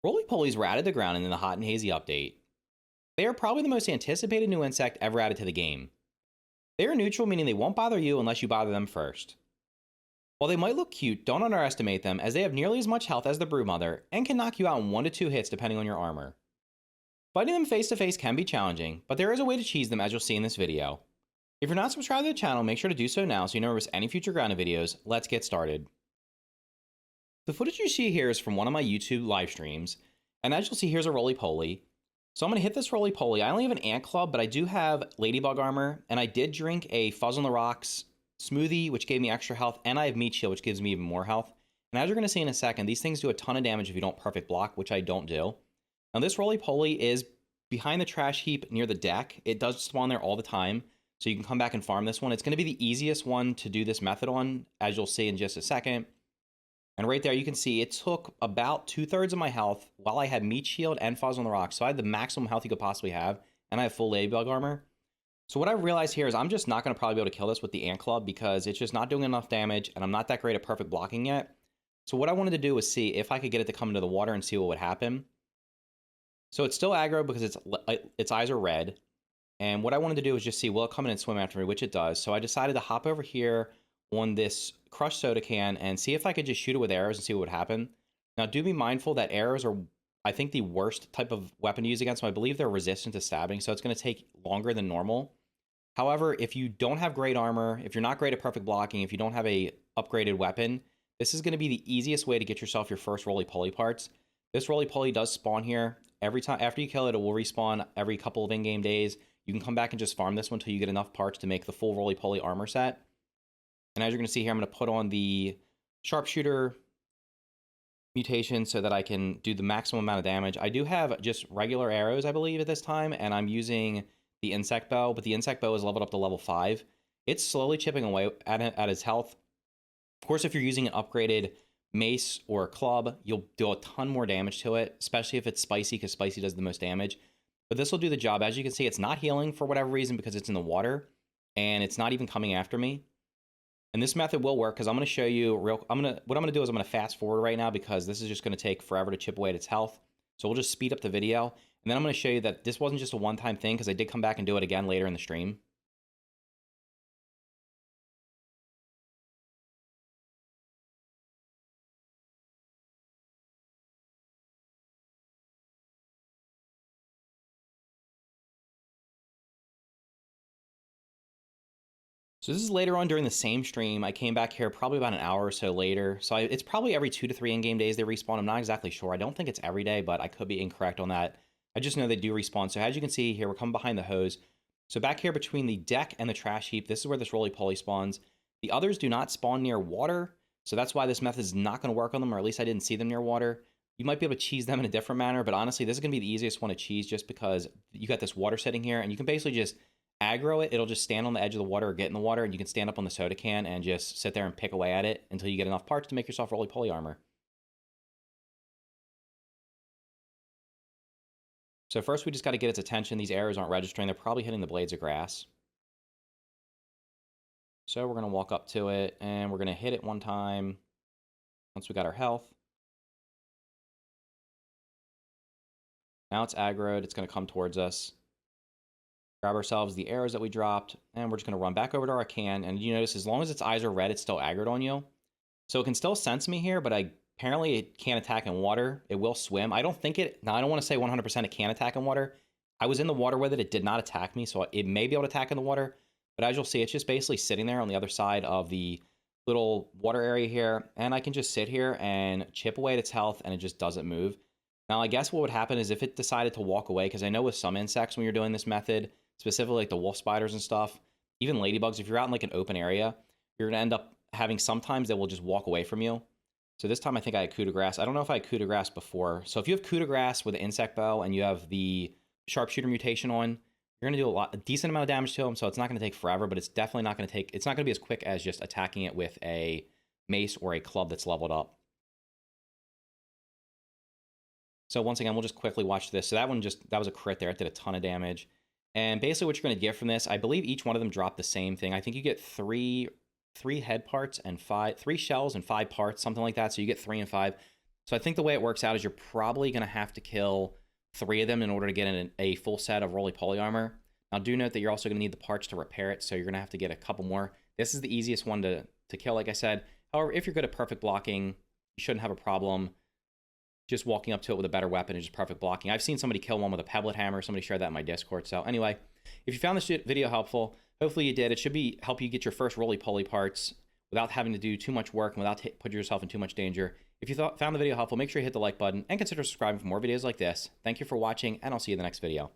Roly Polies were added to Grounded in the Hot and Hazy update. They are probably the most anticipated new insect ever added to the game. They are neutral, meaning they won't bother you unless you bother them first. While they might look cute, don't underestimate them, as they have nearly as much health as the Broodmother and can knock you out in 1 to 2 hits depending on your armor. Fighting them face to face can be challenging, but there is a way to cheese them, as you'll see in this video. If you're not subscribed to the channel, make sure to do so now so you never miss any future Grounded videos. Let's get started. The footage you see here is from one of my YouTube live streams, and as you'll see, here's a Roly Poly. So I'm going to hit this Roly Poly. I only have an Ant Club, but I do have Ladybug armor, and I did drink a Fuzz on the Rocks smoothie, which gave me extra health, and I have Meat Shield, which gives me even more health. And as you're going to see in a second, these things do a ton of damage if you don't perfect block, which I don't do. Now this Roly Poly is behind the trash heap near the deck. It does spawn there all the time, so you can come back and farm this one. It's going to be the easiest one to do this method on, as you'll see in just a second. And right there, you can see it took about 2/3 of my health while I had Meat Shield and Fuzz on the Rocks. So I had the maximum health you could possibly have, and I have full Ladybug armor. So what I realized here is I'm just not going to probably be able to kill this with the Ant Club because it's just not doing enough damage, and I'm not that great at perfect blocking yet. So what I wanted to do was see if I could get it to come into the water and see what would happen. So it's still aggro because its eyes are red. And what I wanted to do was just see, will it come in and swim after me, which it does. So I decided to hop over here on this crushed soda can and see if I could just shoot it with arrows and see what would happen. Now, do be mindful that arrows are, I think, the worst type of weapon to use against them. I believe they're resistant to stabbing, so it's going to take longer than normal. However, if you don't have great armor, if you're not great at perfect blocking, if you don't have a upgraded weapon, this is going to be the easiest way to get yourself your first Roly Poly parts. This Roly Poly does spawn here. Every time after you kill it, it will respawn every couple of in-game days. You can come back and just farm this one until you get enough parts to make the full Roly Poly armor set. And as you're going to see here, I'm going to put on the Sharpshooter mutation so that I can do the maximum amount of damage. I do have just regular arrows, I believe, at this time, and I'm using the Insect Bow, but the Insect Bow is leveled up to level 5. It's slowly chipping away at its health. Of course, if you're using an upgraded mace or a club, you'll do a ton more damage to it, especially if it's spicy, because spicy does the most damage. But this will do the job. As you can see, it's not healing for whatever reason because it's in the water, and it's not even coming after me. And this method will work because I'm going to show you what I'm going to do is I'm going to fast forward right now because this is just going to take forever to chip away at its health. So we'll just speed up the video. And then I'm going to show you that this wasn't just a one-time thing because I did come back and do it again later in the stream. So this is later on during the same stream. I came back here probably about an hour or so later. So it's probably every 2 to 3 in-game days they respawn. I'm not exactly sure. I don't think it's every day, but I could be incorrect on that. I just know they do respawn. So as you can see here, we're coming behind the hose. So back here between the deck and the trash heap, this is where this Roly Poly spawns. The others do not spawn near water. So that's why this method is not going to work on them, or at least I didn't see them near water. You might be able to cheese them in a different manner, but honestly, this is going to be the easiest one to cheese just because you got this water sitting here, and you can basically just aggro it. It'll just stand on the edge of the water or get in the water, and you can stand up on the soda can and just sit there and pick away at it until you get enough parts to make yourself Roly Poly armor. So first we just got to get its attention. These arrows aren't registering. They're probably hitting the blades of grass. So we're going to walk up to it and we're going to hit it one time once we got our health. Now it's aggroed. It's going to come towards us. Grab ourselves the arrows that we dropped, and we're just going to run back over to our can. And you notice as long as its eyes are red, it's still aggroed on you. So it can still sense me here, but apparently it can't attack in water. It will swim. I don't think now I don't want to say 100% it can attack in water. I was in the water with it. It did not attack me, so it may be able to attack in the water. But as you'll see, it's just basically sitting there on the other side of the little water area here. And I can just sit here and chip away at its health, and it just doesn't move. Now, I guess what would happen is if it decided to walk away, because I know with some insects when you're doing this method, specifically like the wolf spiders and stuff, even ladybugs, if you're out in like an open area, you're going to end up having sometimes they will just walk away from you. So this time I think I had coup de grace. I don't know if I had coup de grace before. So if you have coup de grace with an insect bow and you have the sharpshooter mutation on, you're going to do a decent amount of damage to them. So it's not going to take forever, but it's definitely not going to it's not going to be as quick as just attacking it with a mace or a club that's leveled up. So once again, we'll just quickly watch this. So that was a crit there. It did a ton of damage. And basically what you're going to get from this, I believe each one of them dropped the same thing. I think you get three head parts and 3 shells and 5 parts, something like that. So you get 3 and 5. So I think the way it works out is you're probably going to have to kill 3 of them in order to get a full set of Roly Poly armor. Now, do note that you're also going to need the parts to repair it, so you're going to have to get a couple more. This is the easiest one to kill, like I said. However, if you're good at perfect blocking, you shouldn't have a problem just walking up to it with a better weapon and just perfect blocking. I've seen somebody kill one with a pebblet hammer. Somebody shared that in my Discord. So anyway, if you found this video helpful, hopefully you did. It should help you get your first Roly Poly parts without having to do too much work and without putting yourself in too much danger. If you found the video helpful, make sure you hit the like button and consider subscribing for more videos like this. Thank you for watching, and I'll see you in the next video.